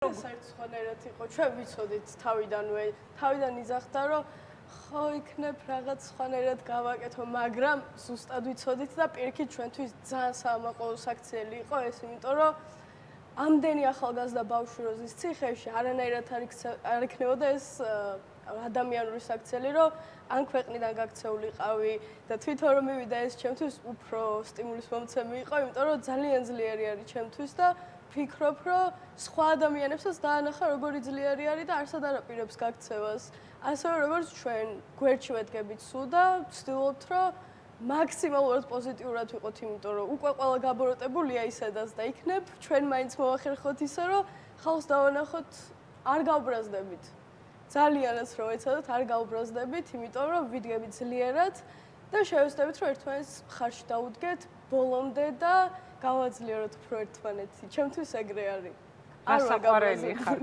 საერთოდ იყო ჩვენ ვიცოდით თავიდან იძახდა რომ ხო იქნებ რაღაც სხვანაირად გავაკეთო, მაგრამ ზუსტად ვიცოდით და პირიქით ჩვენთვის ძალიან საამაყო საქციელი იყო ეს, იმიტომ რომ ამდენი ახალგაზრდა ბავშვი როზის ციხეში არანაირად არ იქნებოდა ეს ადამიანური საქციელი, რომ ან ქვეყნიდან გაქცეულიყავი და თვითონ რომ მივიდა ეს ჩემთვის უფრო სტიმულის მომცემი იყო, იმიტომ რომ ძალიან ძლიერი არის ჩემთვის და ვფიქრობ, რომ სხვა ადამიანებსაც დაანახა როგორი ძლიერი არის და არსად არ აპირებს გაქცევას. ასევე როგორც ჩვენ გვერდში ვედგებით სულ და ვცდილობთ, რომ მაქსიმალურად პოზიტიურად ვიყოთ, იმიტომ რომ უკვე ყველა გაბოროტებულია ისედაც და იქნებ ჩვენ მაინც მოვახერხოთ ისე, რომ ხალხს დავანახოთ არ გავბრაზდებით. ძალიანაც რო ეცადოთ არ გავბრაზდებით, იმიტომ რომ ვიდგებით ძლიერად და შევეცდებით, რომ ერთმანეთს მხარში დავუდგეთ ბოლომდე და გავაძლიეროთ უფრო ერთმანეთი. ჩემთვის ეგრე არის. გასაყვარელი ხარ.